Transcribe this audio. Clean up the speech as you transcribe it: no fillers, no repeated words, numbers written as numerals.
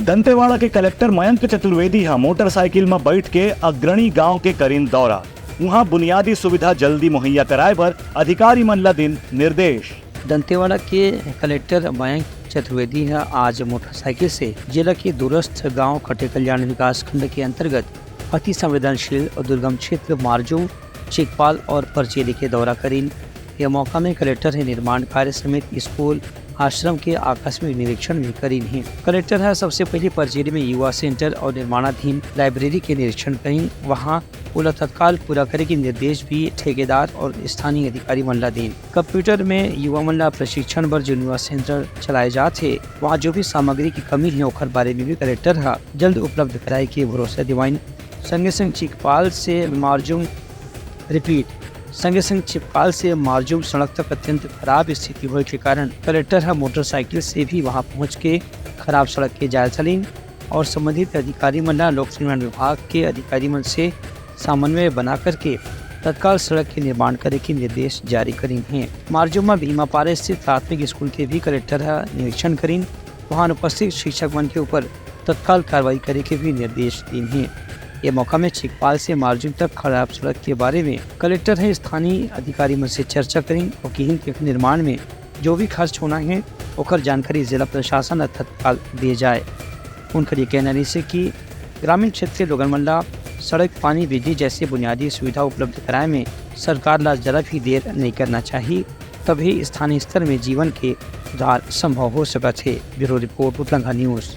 दंतेवाड़ा के collector Mayank Chaturvedi motorcycle में बैठ के अग्रणी गांव के करीन दौरा। वहाँ बुनियादी सुविधा जल्दी मुहैया कराए पर अधिकारी मन ला दिन निर्देश। दंतेवाड़ा के कलेक्टर मयंक चतुर्वेदी है आज मोटरसाइकिल से जिला के दूरस्थ गांव खटे कल्याण विकास खंड के अंतर्गत अति संवेदनशील और दुर्गम क्षेत्र मारजू, चिकपाल और परचेली के दौरा करीन। यह मौका में कलेक्टर है निर्माण कार्य समेत स्कूल आश्रम के आकस्मिक निरीक्षण भी करीन है। कलेक्टर है सबसे पहले परचेली में युवा सेंटर और निर्माणाधीन लाइब्रेरी के निरीक्षण करीन। वहाँ उला तत्काल पूरा करे के निर्देश भी ठेकेदार और स्थानीय अधिकारी मंडला दीन। कंप्यूटर में युवा मंडला प्रशिक्षण पर जो युवा सेंटर चलाए जाते वहाँ जो भी सामग्री की कमी है ओखर बारे में भी कलेक्टर है जल्द उपलब्ध कराए के भरोसा दिवाइन। संगे संग चिकपाल से मारजूम सड़क तक अत्यंत खराब स्थिति होने के कारण कलेक्टर है मोटरसाइकिल से भी वहां पहुंच के खराब सड़क के जायजा लीन और संबंधित अधिकारी मंडल लोक निर्माण विभाग के अधिकारी मन से समन्वय बना करके तत्काल सड़क के निर्माण करे के निर्देश जारी करीन हैं। मारजूम में भीमापारा स्थित प्राथमिक स्कूल के भी कलेक्टर है निरीक्षण करीन। वहाँ उपस्थित शिक्षक मन के ऊपर तत्काल कार्रवाई करे के भी निर्देश दीन हैं। ये मौका में चिकपाल से मारजूम तक खराब सड़क के बारे में कलेक्टर है स्थानीय अधिकारी मन से चर्चा करें और किहिन के निर्माण में जो भी खर्च होना है ओकर जानकारी जिला प्रशासन तत्काल दिए जाए। उनका ये कहना है कि ग्रामीण क्षेत्र के लोगन मंडला सड़क, पानी, बिजली जैसे बुनियादी सुविधा उपलब्ध कराए में सरकार ला जरा भी देर नहीं करना चाहिए, तभी स्थानीय स्तर में जीवन के सुधार संभव हो सकते है। ब्यूरो रिपोर्ट, उतलंघा न्यूज़।